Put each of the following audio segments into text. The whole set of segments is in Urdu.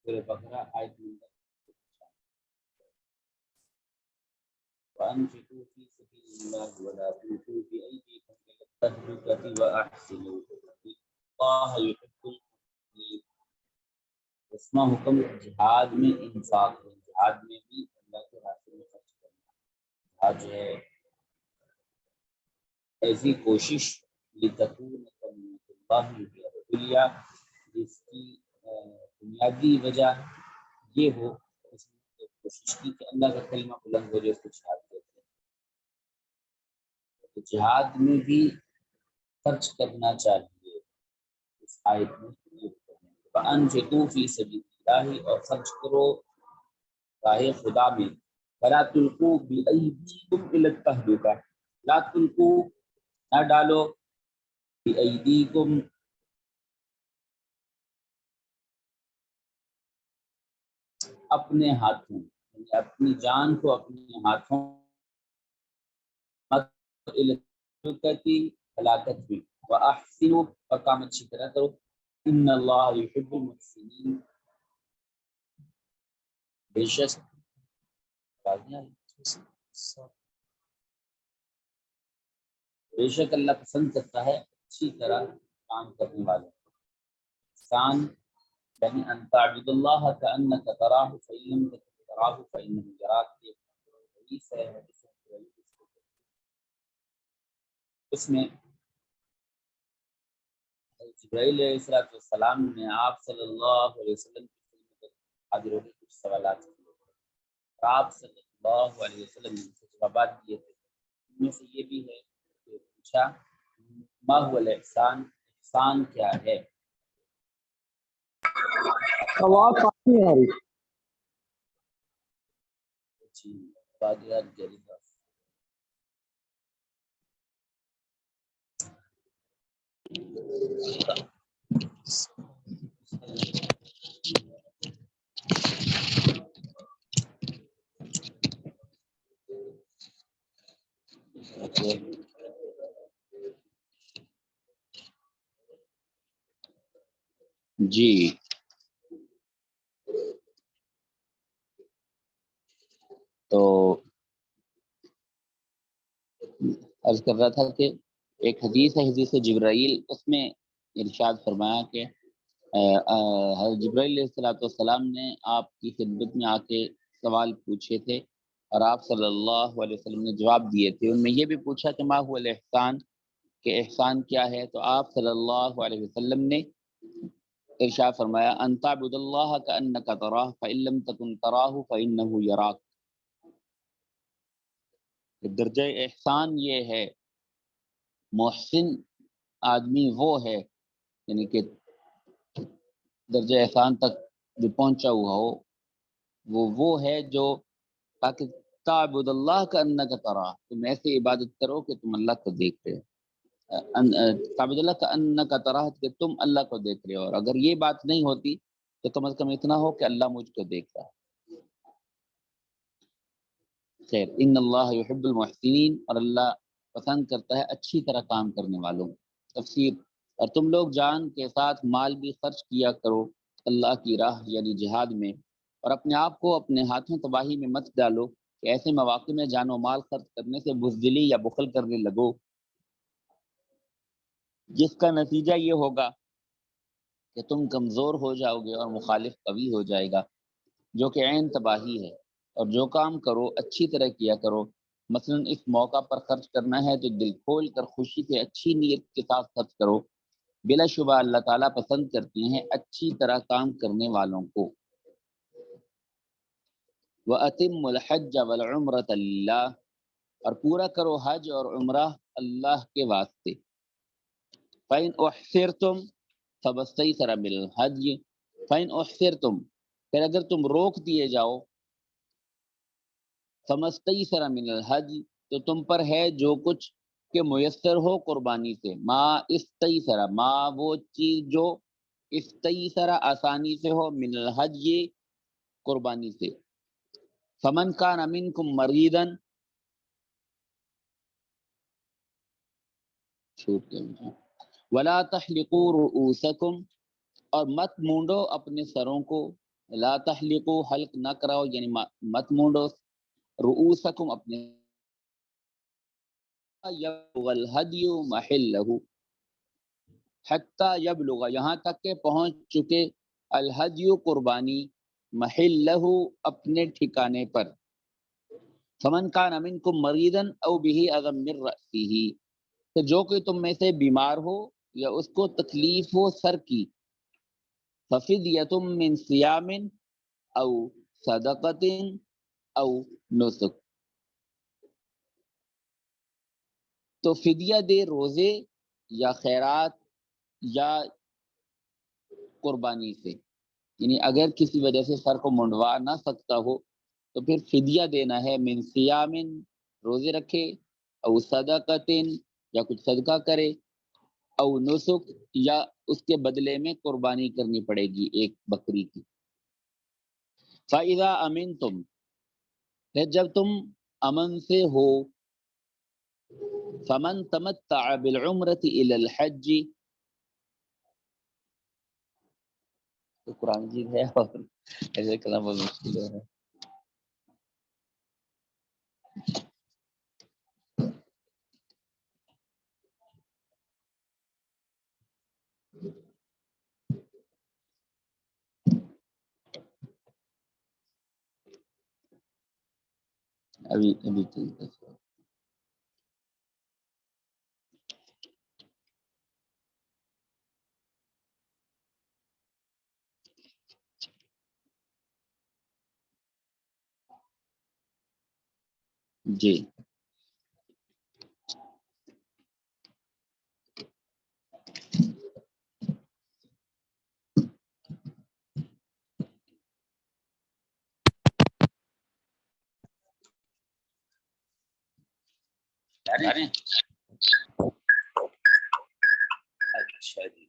سورہ بقرہ آیت نمبر 4۔ وَأَنفِقُوا فِي سَبِيلِ اللَّهِ وَلَا تُلْقُوا بِأَيْدِيكُمْ إِلَى التَّهْلُكَةِ وَأَحْسِنُوا اللَّهَ يُحِبُّ الْمُحْسِنِينَ۔ 10واں حکم جہاد میں انفاق ہے، جہاد میں بھی اللہ کے راستے میں خرچ کرنا۔ جہاد جو ہے ایسی کوشش لتکون کلمۃ اللہ ہی العلیٰ، جس کی بنیادی وجہ یہ ہو، اس نے کوشش کی کہ اللہ کا کلمہ بلند ہو جائے، اس کو جہاد کہتے ہیں۔ تو جہاد میں بھی خرچ کرنا چاہیے۔ اس آیت میں یہ حکم ہے وَأَنفِقُوا فِي سَبِيلِ اللَّهِ، اور خرچ کرو راہ خدا میں۔ وَلَا تُلْقُوا بِأَيْدِيكُمْ إِلَى التَّهْلُكَةِ، لا تلقوا نہ ڈالو بِأَيْدِيكُمْ اپنے ہاتھوں، یعنی اپنی جان کو اپنے ہاتھوں إِلَى التَّهْلُكَةِ ہلاکت بھی، وَأَحْسِنُوا، اور کام اچھی طرح کرو، إِنَّ اللَّهَ يُحِبُّ الْمُحْسِنِينَ، بے شک اللہ پسند کرتا ہے اچھی طرح کام کرنے والوں کو۔ احسان یعنی ان تعبد اللہ کأنک تراہ فإن لم تکن تراہ فإنہ یراک، ایک حدیث ہے، اس میں جبرائیل علیہ السلام نے آپ صلی اللہ علیہ وسلم کی خدمت میں حاضر ہو کے کچھ سوالات کیے، آپ صلی اللہ علیہ وسلم نے جوابات دیے تھے۔ ان میں سے یہ بھی ہے کہ پوچھا ما هو الاحسان، احسان کیا ہے؟ آواز نہیں آ رہی۔ جی بادیات جلیدہ جی تو عرض کر رہا تھا کہ ایک حدیث ہے، حدیث جبرائیل، اس میں ارشاد فرمایا کہ حضرت جبرائیل علیہ السلام نے آپ کی خدمت میں آ کے سوال پوچھے تھے اور آپ صلی اللہ علیہ وسلم نے جواب دیے تھے۔ ان میں یہ بھی پوچھا کہ ما هو الاحسان، کہ احسان کیا ہے؟ تو آپ صلی اللہ علیہ وسلم نے ارشاد فرمایا ان تعبد اللہ کأنک تراہ فإن لم تکن تراہ فإنہ یراک۔ درجہ احسان یہ ہے، محسن آدمی وہ ہے، یعنی کہ درجہ احسان تک جو پہنچا ہوا ہو، وہ ہے جو تاکہ تعبد اللہ کأنک تراہ، تم ایسے عبادت کرو کہ تم اللہ کو دیکھ رہے ہو، تعبد اللہ کأنک تراہ، کہ تم اللہ کو دیکھ رہے ہو، اور اگر یہ بات نہیں ہوتی تو کم از کم اتنا ہو کہ اللہ مجھ کو دیکھ رہا ہے۔ خیر، ان اللہ یحب المحسنین، اور اللہ پسند کرتا ہے اچھی طرح کام کرنے والوں۔ تفسیر، اور تم لوگ جان کے ساتھ مال بھی خرچ کیا کرو اللہ کی راہ یعنی جہاد میں، اور اپنے آپ کو اپنے ہاتھوں تباہی میں مت ڈالو کہ ایسے مواقع میں جان و مال خرچ کرنے سے بزدلی یا بخل کرنے لگو، جس کا نتیجہ یہ ہوگا کہ تم کمزور ہو جاؤ گے اور مخالف قوی ہو جائے گا، جو کہ عین تباہی ہے۔ اور جو کام کرو اچھی طرح کیا کرو، مثلا اس موقع پر خرچ کرنا ہے تو دل کھول کر خوشی سے اچھی نیت کے ساتھ خرچ کرو، بلا شبہ اللہ تعالیٰ پسند کرتے ہیں اچھی طرح کام کرنے والوں کو۔ وَأَتِمُّ الْحَجَّ وَالْعُمْرَةَ لِلَّهِ، اور پورا کرو حج اور عمرہ اللہ کے واسطے۔ فَإِنْ أُحْصِرْتُمْ فَمَسْتَيْسَرَ مِنَ الْهَدْيِ، فَإِنْ أُحْصِرْتُمْ، پھر اگر تم روک دیے جاؤ، فَمَسْتَيْسَرَ مِنَ الْهَدْيِ، تو تم پر ہے جو کچھ کہ میسر ہو قربانی سے۔ ما استیسر، ما وہ چیز جو استیسر آسانی سے ہو، من الحدی قربانی سے۔ فمن کان منکم مریضا، ولا تحلقوا رؤوسکم، اور مت مونڈو اپنے سروں کو، لا تحلقوا حلق نہ کراؤ یعنی مت مونڈو رؤوسکم اپنے یبلغ الہدی محلہ حتی یبلغ یہاں تک کہ پہنچ چکے الہدی قربانی محلہ اپنے ٹھکانے پر فمن کان منکم مریضا او بہ اذی من رأسہ کہ جو کہ تم میں سے بیمار ہو یا اس کو تکلیف ہو سر کی ففدیۃ من صیام او صدقۃ او نسک تو فدیہ دے روزے یا خیرات یا قربانی سے، یعنی اگر کسی وجہ سے سر کو منڈوا نہ سکتا ہو تو پھر فدیہ دینا ہے، من صیام روزے رکھے، او صدقۃ یا کچھ صدقہ کرے، او نسک یا اس کے بدلے میں قربانی کرنی پڑے گی ایک بکری کی۔ فَإِذَا أَمِنْتُمْ پھر جب تم امن سے ہو، فَمَنْ تَمَتَّعَ بِالْعُمْرَةِ إِلَى الْحَجِّ تو قرآن مجید ہے اور ایسے کلام بہت مشکل ہے۔ ابھی جی اچھا جی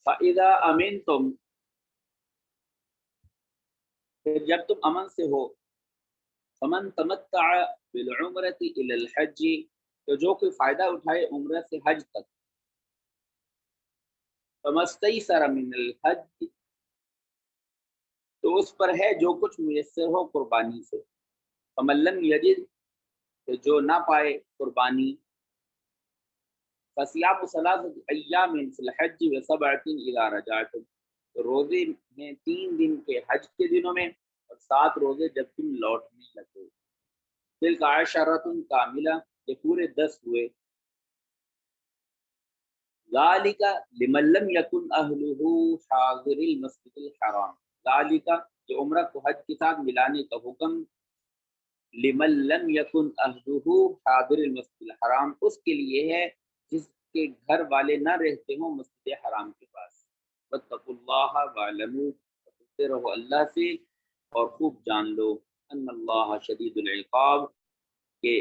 فَإِذَا أَمِنْتُمْ پھر جب تم امن سے ہو، فَمَنْ تَمَتَّعَ بِالْعُمْرَةِ إِلَى الْحَجِّ تو جو کوئی فائدہ اٹھائے عمرہ سے حج تک، فَمَا اسْتَيْسَرَ مِنَ الْحَجِّ تو اس پر ہے جو کچھ میسر ہو قربانی سے، فَمَن لَّمْ يَجِدْ تو جو نہ پائے قربانی، فَصِيَامُ ثَلَاثَةِ أَيَّامٍ فِي الْحَجِّ وَسَبْعَةٍ إِذَا رَجَعْتُمْ تو روزے ہیں 3 دن کے حج کے دنوں میں اور 7 روزے جب تم لوٹنے لگے۔ تِلْکَ عَشَرَةٌ کاملہ یہ پورے 10 ہوئے۔ ذَلِكَ لِمَن لَّمْ يَكُنْ أَهْلُهُ حَاضِرِ الْمَسْجِدِ الْحَرَامِ ذَلِكَ یہ عمرہ کو حج کے ساتھ ملانے کا حکم لِمَن لَّمْ يَكُنْ أَهْلُهُ حَاضِرِ الْمَسْجِدِ الْحَرَامِ اس کے لیے ہے جس کے گھر والے نہ رہتے ہوں مسجد حرام کے پاس۔ وَاتَّقُوا اللَّهَ وَاعْلَمُوا ڈرتے رہو اللہ سے اور خوب جان لو ان اللہ شدید العقاب کہ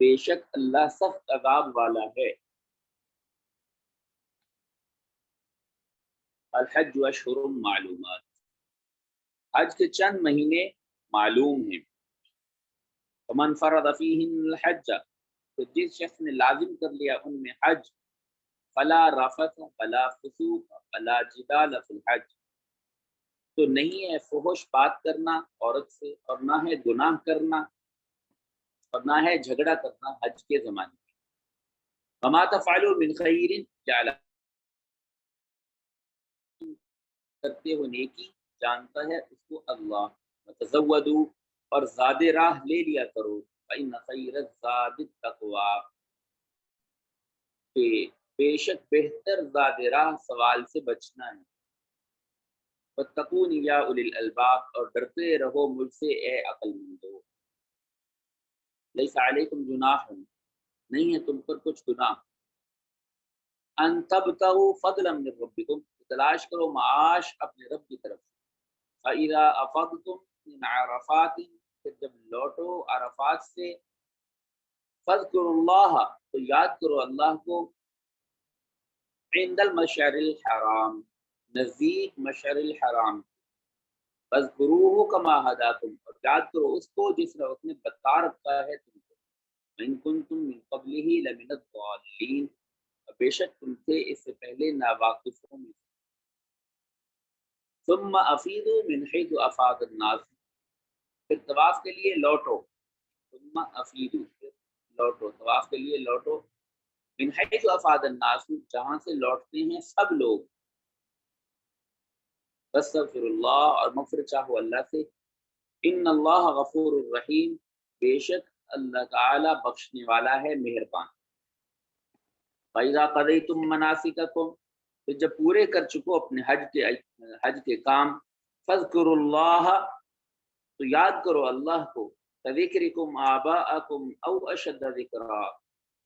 بے شک اللہ سخت عذاب والا ہے۔ الحج اشہر معلومات حج کے چند مہینے معلوم ہیں۔ فمن فرض فیہن الحج تو جس شخص نے لازم کر لیا ان میں حج، فلا رفث ولا فسوق ولا جدال فی الحج تو نہیں ہے فحش بات کرنا عورت سے اور نہ ہے گناہ کرنا اور نہ ہے جھگڑا کرنا حج کے زمانے میں۔ وما تفعلوا من خیر جعل کرتے ہو نیکی جانتا ہے اس کو اللہ۔ وتزودوا اور زاد راہ لے لیا کرو فإن خیر الزاد التقوی کہ بے شک بہتر زاد راہ سوال سے بچنا ہے۔ واتقون یا اولی الالباب اور ڈرتے رہو مجھ سے اے عقل مندو۔ لیس علیکم جناح نہیں ہے تم پر کچھ گناہ، ان تبتغوا فضلا من ربکم تلاش کرو معاش اپنے رب کی طرف سے۔ فَإِذَا أَفَضْتُم مِّنْ عَرَفَاتٍ پھر جب لوٹو عرفات سے، فَاذْكُرُوا اللَّهَ تو یاد کرو اللہ کو، عند المشعر الحرام نزدیک مشعر الحرام، فَاذْكُرُوهُ كَمَا هَدَاكُمْ اور یاد کرو اس کو جس طرح اس نے بتا رکھا ہے تم کو۔ وَإِن كُنتُم مِّن قَبْلِهِ لَمِنَ الضَّالِّينَ، بے شک تم تھے اس سے پہلے ناواقفوں میں. ثُمَّ أَفِيضُوا مِنْ حَيْثُ أَفَاضَ النَّاسُ، پھر طواف کے لیے لوٹو. ثُمَّ أَفِيضُوا، پھر لوٹو، طواف کے لیے لوٹو. مِنْ حَيْثُ أَفَاضَ النَّاسُ، جہاں سے لوٹتے ہیں سب لوگ. فَاسْتَغْفِرُوا اللَّهَ، اور مغفرت چاہو اللہ سے. ان اللہ غفور الرحیم، بے شک اللہ تعالی بخشنے والا ہے، مہربان. فَإِذَا قَضَيْتُم مَّنَاسِكَكُمْ، پھر جب پورے کر چکو اپنے حج کے کام. فَاذْكُرُوا اللَّهَ، تو یاد کرو اللہ کو. كَذِكْرِكُمْ آبَاءَكُمْ أَوْ أَشَدَّ ذِكْرًا،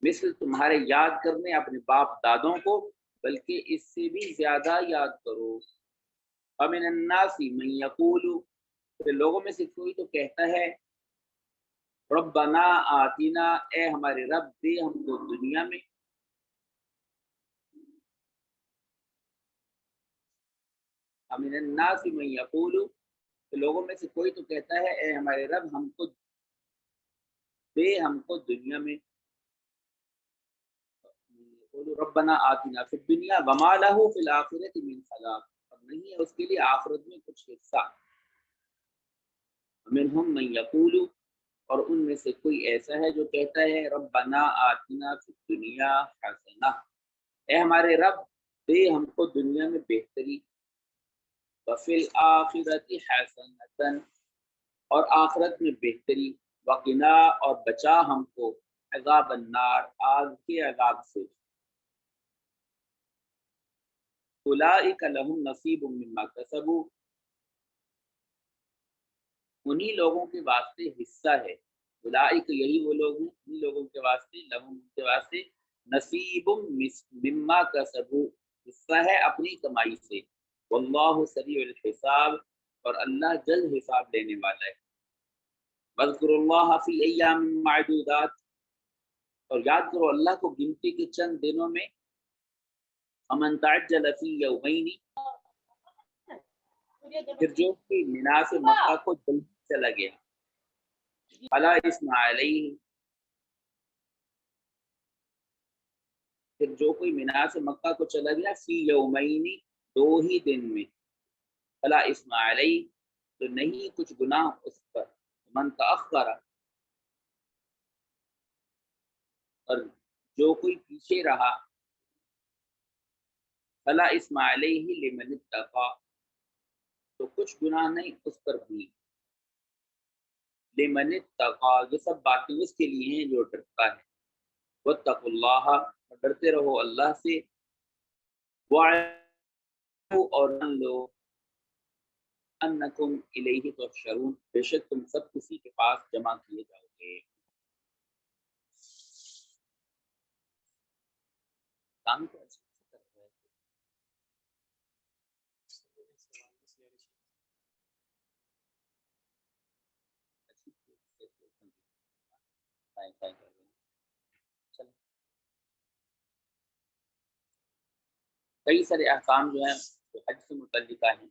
مثل تمہارے یاد کرنے اپنے باپ دادوں کو، بلکہ اس سے بھی زیادہ یاد کرو. فَمِنَ النَّاسِ مَن يَقُولُ، پھر لوگوں میں سے کوئی تو کہتا ہے ربنا آتینا، اے ہمارے رب دے ہم کو دنیا میں. من الناس من یقول، لوگوں میں سے کوئی تو کہتا ہے اے ہمارے رب ہم کو دے ہم کو دنیا میں. ربنا آتنا فی الدنیا وما له فی الآخرۃ من خلاق، اور نہیں ہے اس کے لیے آخرت میں کچھ حصہ. منہم من یقول، اور ان میں سے کوئی ایسا ہے جو کہتا ہے ربنا آتنا فی الدنیا حسنہ، اے ہمارے رب دے ہم کو دنیا میں بہتری. وفی الآخرۃ حسنۃ، اور آخرت میں بہتری. وقنا، اور بچا ہم کو عذاب النار، آگ کے عذاب سے. اولئک لہم نصیب مما کسبوا، انہی لوگوں کے واسطے حصہ ہے. اولئک، یہی وہ لوگ ہیں، انہی لوگوں کے واسطے، لہم کے واسطے، نصیب مما کسبوا، حصہ ہے اپنی کمائی سے. واللہ سریع الحساب، اور اللہ جلد حساب لینے والا ہے. واذکروا اللہ فی ایام معدودات، اور یاد کرو اللہ کو گنتی کے چند دنوں میں. فمن تعجل فی یومین، پھر جو کوئی مینا سے مکہ کو جلدی چلا گیا. فلا اثم علیہ، پھر جو کوئی مینا سے مکہ کو چلا گیا فی یومین، دو ہی دن میں. فلا اثم علیہ، تو نہیں کچھ گناہ اس پر. من تأخر، اور جو کوئی پیچھے رہا. فلا اثم علیہ لمن اتقى، تو کچھ گناہ نہیں اس پر بھی. لمن اتقى، یہ سب باتیں اس کے لیے ہیں جو ڈرتا ہے. واتقوا اللہ، اور ڈرتے رہو اللہ سے. وَاعْلَمُوا، اور جان لو، انکم الیہ تحشرون، بے شک تم سب کسی کے پاس جمع کیے جاؤ گے. کام کو اچھے سے کر رہے ہیں. کئی سارے احکام جو ہیں جو حج سے متعلقہ ہیں،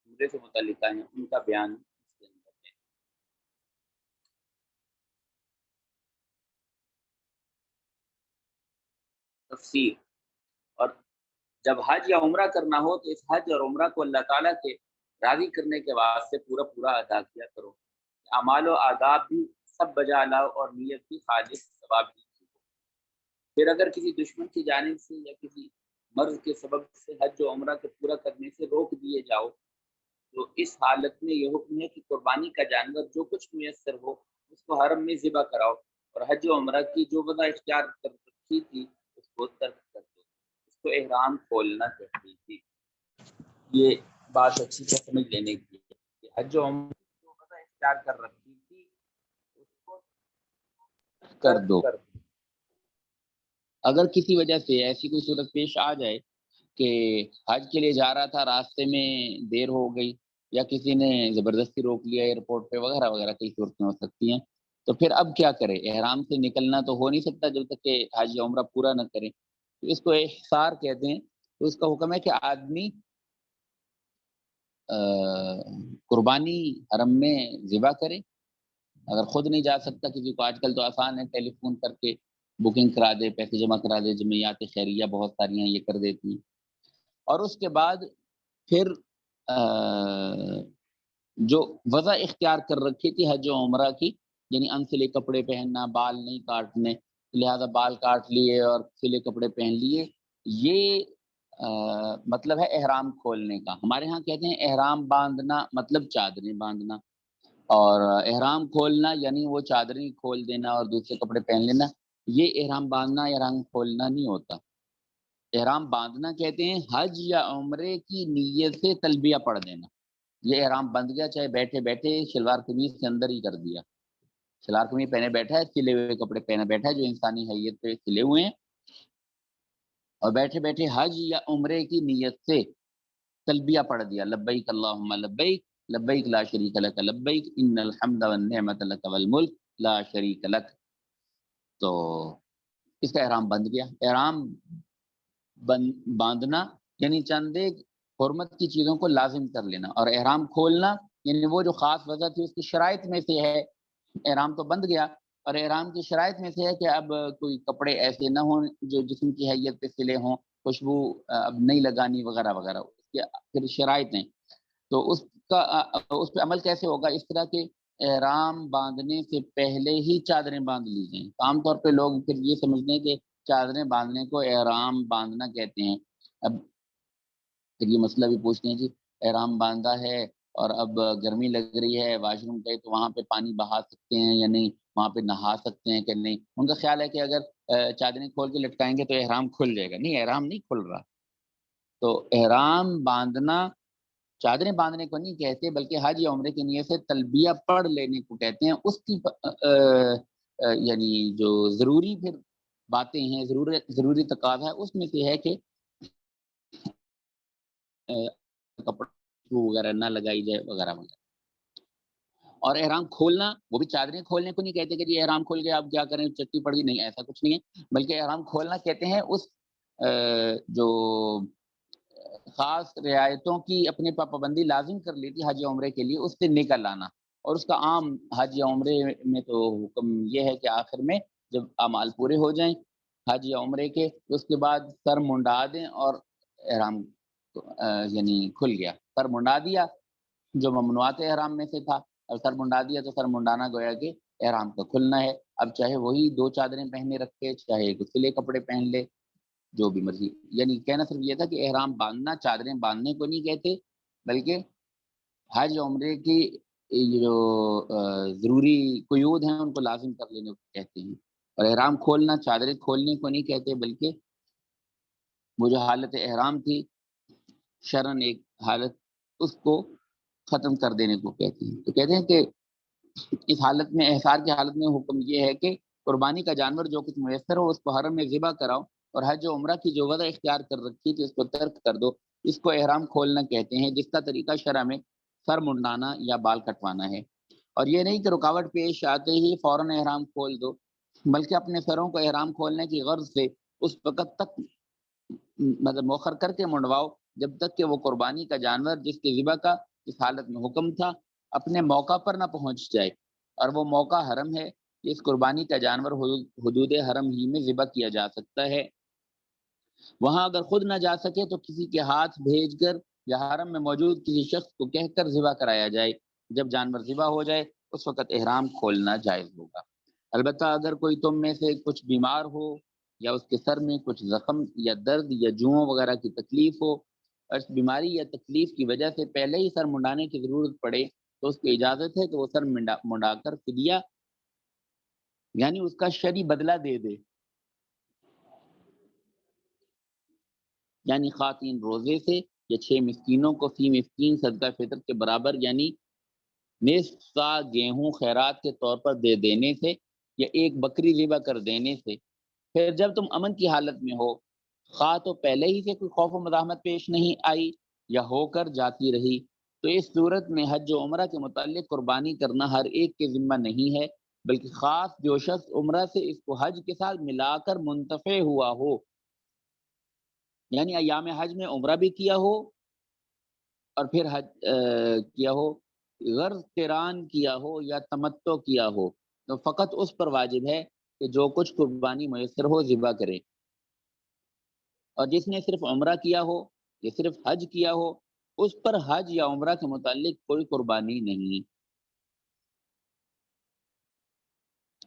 عمرے سے متعلقہ ہیں، ان کا بیان اس کے اندر ہے. تفسیر، اور جب حج یا عمرہ کرنا ہو تو اس حج اور عمرہ کو اللہ تعالیٰ کے راضی کرنے کے واسطے پورا پورا ادا کیا کرو. اعمال و آداب بھی سب بجا لاؤ، اور نیت بھی خالص ثواب کی ہو. پھر اگر کسی دشمن کی جانب سے یا کسی مرض کے سبب سے حج و عمرہ کے پورا کرنے سے روک دیے جاؤ، تو اس حالت میں یہ حکم ہے کہ قربانی کا جانور جو کچھ میسر ہو اس کو حرم میں ذبح کراؤ، اور حج و عمرہ کی جو وجہ اختیار کر رکھی تھی اس کو ترک کر دو. اس کو احرام کھولنا چاہیے تھی. یہ بات اچھی سے سمجھ لینے کی ہے کہ حج و عمرہ جو وجہ اختیار کر رکھی تھی اس کو کر دو. اگر کسی وجہ سے ایسی کوئی صورت پیش آ جائے کہ حج کے لیے جا رہا تھا، راستے میں دیر ہو گئی، یا کسی نے زبردستی روک لیا ایئرپورٹ پہ، وغیرہ وغیرہ کئی صورتیں ہو سکتی ہیں، تو پھر اب کیا کرے؟ احرام سے نکلنا تو ہو نہیں سکتا جب تک کہ حج یا عمرہ پورا نہ کرے. تو اس کو احصار کہتے ہیں. تو اس کا حکم ہے کہ آدمی قربانی حرم میں ذبح کرے، اگر خود نہیں جا سکتا کسی کو، آج کل تو آسان ہے، ٹیلی فون کر کے بکنگ کرا دے، پیسے جمع کرا دے، جمعیات خیریہ بہت ساری ہیں یہ کر دیتی ہیں۔ اور اس کے بعد پھر جو وضع اختیار کر رکھی تھی حج و عمرہ کی، یعنی ان سلے کپڑے پہننا، بال نہیں کاٹنے، لہذا بال کاٹ لیے اور سلے کپڑے پہن لیے، یہ مطلب ہے احرام کھولنے کا۔ ہمارے ہاں کہتے ہیں احرام باندھنا مطلب چادریں باندھنا، اور احرام کھولنا یعنی وہ چادریں کھول دینا اور دوسرے کپڑے پہن لینا، یہ احرام باندھنا احرام کھولنا نہیں ہوتا۔ احرام باندھنا کہتے ہیں حج یا عمرے کی نیت سے تلبیہ پڑھ دینا، یہ احرام بندھ گیا، چاہے بیٹھے بیٹھے شلوار قمیض کے اندر ہی کر دیا، شلوار قمیض پہنے بیٹھا ہے، سلے ہوئے کپڑے پہنے بیٹھا ہے جو انسانی حیت پہ سلے ہوئے ہیں، اور بیٹھے بیٹھے حج یا عمرے کی نیت سے تلبیہ پڑھ دیا، لبیک اللہم لبیک لبیک لا شریک لک لبیک ان الحمد والنعمت لک والملک لا شریک لک، تو اس کا احرام بند گیا۔ احرام باندھنا یعنی چند ایک حرمت کی چیزوں کو لازم کر لینا، اور احرام کھولنا یعنی وہ جو خاص وجہ تھی اس کی شرائط میں سے ہے، احرام تو بند گیا، اور احرام کی شرائط میں سے ہے کہ اب کوئی کپڑے ایسے نہ ہوں جو جسم کی حیت پہ سلے ہوں، خوشبو اب نہیں لگانی وغیرہ وغیرہ، اس کی پھر شرائط ہیں۔ تو اس پہ عمل کیسے ہوگا؟ اس طرح کے احرام باندھنے سے پہلے ہی چادریں باندھ لی جائیں۔ عام طور پہ لوگ پھر یہ سمجھتے ہیں کہ چادریں باندھنے کو احرام باندھنا کہتے ہیں۔ اب پھر یہ مسئلہ بھی پوچھتے ہیں جی احرام باندھا ہے اور اب گرمی لگ رہی ہے، واش روم گئے تو وہاں پہ پانی بہا سکتے ہیں یا نہیں، وہاں پہ نہا سکتے ہیں کہ نہیں؟ ان کا خیال ہے کہ اگر چادریں کھول کے لٹکائیں گے تو احرام کھل جائے گا۔ نہیں، احرام نہیں کھل رہا۔ تو احرام باندھنا چادریں باندھنے کو نہیں کہتے، بلکہ حج یا عمرے کی نیت سے تلبیہ پڑھ لینے کو کہتے ہیں۔ اس کی یعنی جو ضروری پھر باتیں ہیں، ضروری تقاضا ہے، اس میں سے ہے کہ کپڑا وغیرہ نہ لگائی جائے وغیرہ وغیرہ۔ اور احرام کھولنا، وہ بھی چادریں کھولنے کو نہیں کہتے کہ جی احرام کھول کے آپ کیا کریں، چٹی پڑ گئی، نہیں، ایسا کچھ نہیں ہے، بلکہ احرام کھولنا کہتے ہیں اس جو خاص رعایتوں کی اپنے پا پابندی لازم کر لی تھی حج یا عمرے کے لیے، اس سے نکل آنا۔ اور اس کا عام حج یا عمرے میں تو حکم یہ ہے کہ آخر میں جب اعمال پورے ہو جائیں حج یا عمرے کے، اس کے بعد سر منڈا دیں اور احرام یعنی کھل گیا، سر منڈا دیا جو ممنوعات احرام میں سے تھا، اور سر منڈا دیا تو سر منڈانا گویا کہ احرام کا کھلنا ہے۔ اب چاہے وہی دو چادریں پہنے رکھے، چاہے سلے کپڑے پہن لے، جو بھی مرضی۔ یعنی کہنا صرف یہ تھا کہ احرام باندھنا چادریں باندھنے کو نہیں کہتے، بلکہ حج عمرے کی جو ضروری قیود ہیں ان کو لازم کر لینے کو کہتے ہیں۔ اور احرام کھولنا چادریں کھولنے کو نہیں کہتے، بلکہ وہ جو حالت احرام تھی شرعاً ایک حالت، اس کو ختم کر دینے کو کہتے ہیں۔ تو کہتے ہیں کہ اس حالت میں، احصار کی حالت میں حکم یہ ہے کہ قربانی کا جانور جو کچھ میسر ہو اس کو حرم میں ذبح کراؤ، اور حج و عمرہ کی جو وضع اختیار کر رکھی تھی اس کو ترک کر دو۔ اس کو احرام کھولنا کہتے ہیں، جس کا طریقہ شرع میں سر منڈانا یا بال کٹوانا ہے۔ اور یہ نہیں کہ رکاوٹ پیش آتے ہی فوراً احرام کھول دو، بلکہ اپنے سروں کو احرام کھولنے کی غرض سے اس وقت تک مطلب مؤخر کر کے منڈواؤ جب تک کہ وہ قربانی کا جانور جس کی ذبح کا اس حالت میں حکم تھا اپنے موقع پر نہ پہنچ جائے، اور وہ موقع حرم ہے کہ اس قربانی کا جانور حدود حرم ہی میں ذبح کیا جا سکتا ہے۔ وہاں اگر خود نہ جا سکے تو کسی کے ہاتھ بھیج کر یا حرم میں موجود کسی شخص کو کہہ کر ذبح کرایا جائے۔ جب جانور ذبح ہو جائے اس وقت احرام کھولنا جائز ہوگا۔ البتہ اگر کوئی تم میں سے کچھ بیمار ہو یا اس کے سر میں کچھ زخم یا درد یا جوؤں وغیرہ کی تکلیف ہو، اور اس بیماری یا تکلیف کی وجہ سے پہلے ہی سر منڈانے کی ضرورت پڑے، تو اس کو اجازت ہے کہ وہ سر منڈا کر فدیہ یعنی اس کا شرعی بدلہ دے دے، یعنی خواتین روزے سے یا 6 مسکینوں کو فی مسکین صدقہ فطر کے برابر یعنی نصف سا گیہوں خیرات کے طور پر دے دینے سے، یا ایک بکری ذبح کر دینے سے۔ پھر جب تم امن کی حالت میں ہو، خواہ تو پہلے ہی سے کوئی خوف و مزاحمت پیش نہیں آئی یا ہو کر جاتی رہی، تو اس صورت میں حج و عمرہ کے متعلق قربانی کرنا ہر ایک کے ذمہ نہیں ہے، بلکہ خاص جو شخص عمرہ سے اس کو حج کے ساتھ ملا کر منتفع ہوا ہو، یعنی ایام حج میں عمرہ بھی کیا ہو اور پھر حج کیا ہو، غرض قران کیا ہو یا تمتع کیا ہو تو فقط اس پر واجب ہے کہ جو کچھ قربانی میسر ہو ذبح کرے، اور جس نے صرف عمرہ کیا ہو یا صرف حج کیا ہو اس پر حج یا عمرہ کے متعلق کوئی قربانی نہیں۔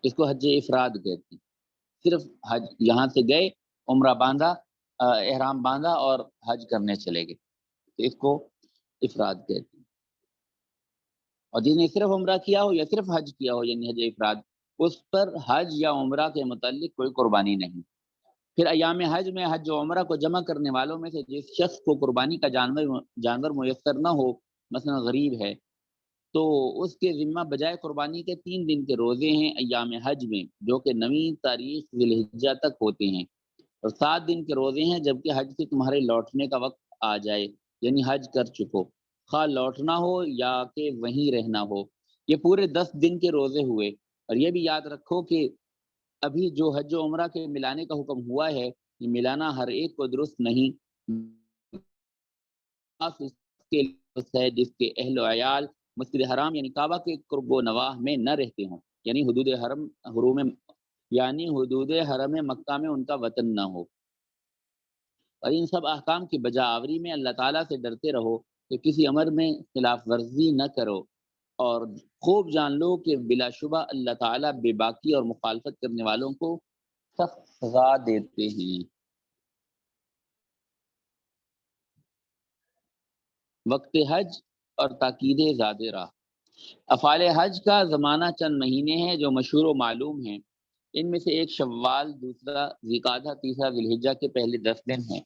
اس کو حج افراد کہتے ہیں۔ صرف حج یہاں سے گئے، عمرہ باندھا، احرام باندھا اور حج کرنے چلے گئے، تو اس کو افراد کہتے ہیں۔ اور جس نے صرف عمرہ کیا ہو یا صرف حج کیا ہو یعنی حج افراد، اس پر حج یا عمرہ کے متعلق کوئی قربانی نہیں۔ پھر ایام حج میں حج و عمرہ کو جمع کرنے والوں میں سے جس شخص کو قربانی کا جانور میسر نہ ہو، مثلا غریب ہے، تو اس کے ذمہ بجائے قربانی کے 3 دن کے روزے ہیں ایام حج میں، جو کہ 9 تاریخ ذی الحجہ تک ہوتے ہیں، اور 7 دن کے روزے ہیں جبکہ حج سے تمہارے لوٹنے کا وقت آ جائے، یعنی حج کر چکو، خواہ لوٹنا ہو یا کہ وہیں رہنا ہو۔ یہ پورے 10 دن کے روزے ہوئے۔ اور یہ بھی یاد رکھو کہ ابھی جو حج و عمرہ کے ملانے کا حکم ہوا ہے، یہ ملانا ہر ایک کو درست نہیں، خاص اس کے لیے ہے جس کے اہل و عیال مسجد حرام یعنی کعبہ کے قرب و نواح میں نہ رہتے ہوں، یعنی حدود حرم مکہ میں ان کا وطن نہ ہو۔ اور ان سب احکام کی بجا آوری میں اللہ تعالیٰ سے ڈرتے رہو کہ کسی امر میں خلاف ورزی نہ کرو، اور خوب جان لو کہ بلا شبہ اللہ تعالیٰ بے باکی اور مخالفت کرنے والوں کو سخت سزا دیتے ہیں۔ وقت حج اور تاکید زاد راہ۔ افعال حج کا زمانہ چند مہینے ہیں جو مشہور و معلوم ہیں۔ ان میں سے ایک شوال، دوسرا ذوالقعدہ، تیسرا ذی الحجہ کے پہلے 10 دن ہیں۔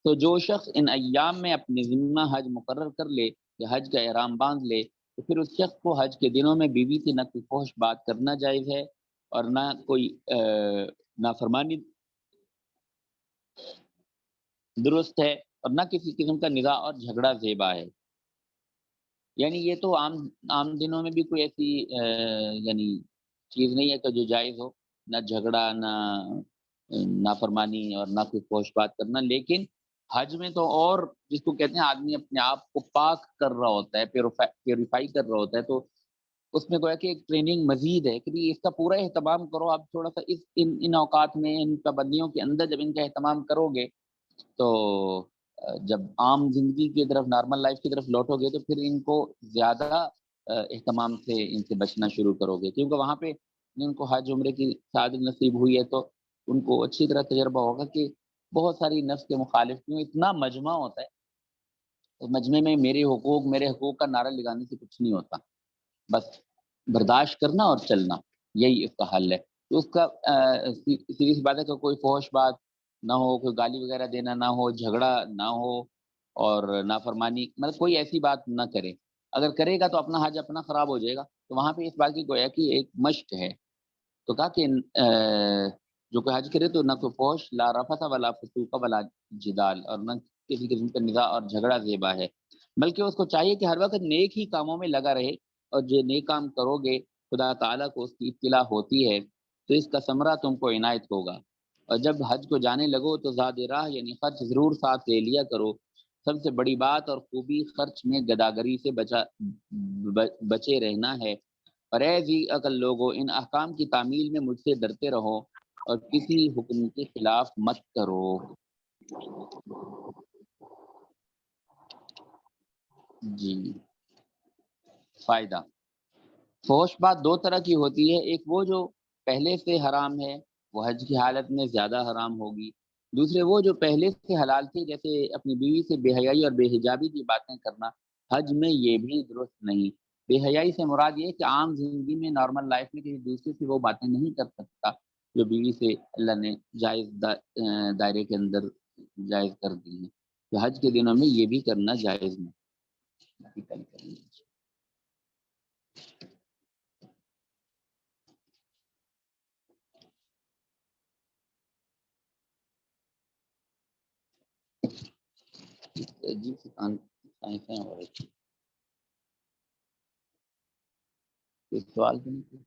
تو جو شخص ان ایام میں اپنے ذمہ حج مقرر کر لے یا حج کا احرام باندھ لے تو پھر اس شخص کو حج کے دنوں میں بیوی سے نہ کوئی فحش بات کرنا جائز ہے اور نہ کوئی نافرمانی درست ہے، اور نہ کسی قسم کا نزاع اور جھگڑا زیبا ہے۔ یعنی یہ تو عام دنوں میں بھی کوئی ایسی یعنی چیز نہیں ہے کہ جو جائز ہو، نہ جھگڑا، نہ نافرمانی اور نہ کوئی فحش بات کرنا، لیکن حج میں تو اور جس کو کہتے ہیں آدمی اپنے آپ کو پاک کر رہا ہوتا ہے، پیوریفائی کر رہا ہوتا ہے، تو اس میں گویا کہ ایک ٹریننگ مزید ہے کہ اس کا پورا اہتمام کرو۔ آپ تھوڑا سا ان اوقات میں، ان پابندیوں کے اندر جب ان کا اہتمام کرو گے تو جب عام زندگی کی طرف، نارمل لائف کی طرف لوٹو گے تو پھر ان کو زیادہ اہتمام سے ان سے بچنا شروع کرو گے، کیونکہ وہاں پہ ان کو حج عمرے کی سعادت نصیب ہوئی ہے تو ان کو اچھی طرح تجربہ ہوگا کہ بہت ساری نفس کے مخالف کیوں اتنا مجمع ہوتا ہے، اس مجمع میں میرے حقوق کا نعرہ لگانے سے کچھ نہیں ہوتا، بس برداشت کرنا اور چلنا، یہی اس کا حل ہے۔ تو اس کا سیدھی سی بات ہے کہ کوئی فحش بات نہ ہو، کوئی گالی وغیرہ دینا نہ ہو، جھگڑا نہ ہو، اور نافرمانی مطلب کوئی ایسی بات نہ کرے۔ اگر کرے گا تو اپنا حج اپنا خراب ہو جائے گا۔ تو وہاں پہ اس بات کی گویا کہ ایک مشق ہے، تو کہا کہ جو کوئی حج کرے تو نہ کوئی فحش، لا رفث ولا فسوق ولا جدال، اور نہ کسی قسم کا نزاع اور جھگڑا زیبا ہے، بلکہ اس کو چاہیے کہ ہر وقت نیک ہی کاموں میں لگا رہے، اور جو نیک کام کرو گے خدا تعالیٰ کو اس کی اطلاع ہوتی ہے تو اس کا ثمرہ تم کو عنایت ہوگا۔ اور جب حج کو جانے لگو تو زاد راہ یعنی خرچ ضرور ساتھ لے لیا کرو۔ سب سے بڑی بات اور خوبی خرچ میں گداگری سے بچے رہنا ہے۔ اور اے ذی عقل لوگو، ان احکام کی تعمیل میں مجھ سے ڈرتے رہو اور کسی حکم کے خلاف مت کرو۔ جی، فائدہ۔ فحش بات 2 طرح کی ہوتی ہے، ایک وہ جو پہلے سے حرام ہے، وہ حج کی حالت میں زیادہ حرام ہوگی۔ دوسرے وہ جو پہلے سے حلال تھی، جیسے اپنی بیوی سے بے حیائی اور بے حجابی کی باتیں کرنا، حج میں یہ بھی درست نہیں۔ بے حیائی سے مراد یہ ہے کہ عام زندگی میں، نارمل لائف میں کسی دوسرے سے وہ باتیں نہیں کر سکتا جو بیوی سے اللہ نے جائز دائرے کے اندر جائز کر دی ہیں، تو حج کے دنوں میں یہ بھی کرنا جائز نہیں۔ عجیب سی سائنسیں ہو رہی تھی، کوئی سوال تو نہیں؟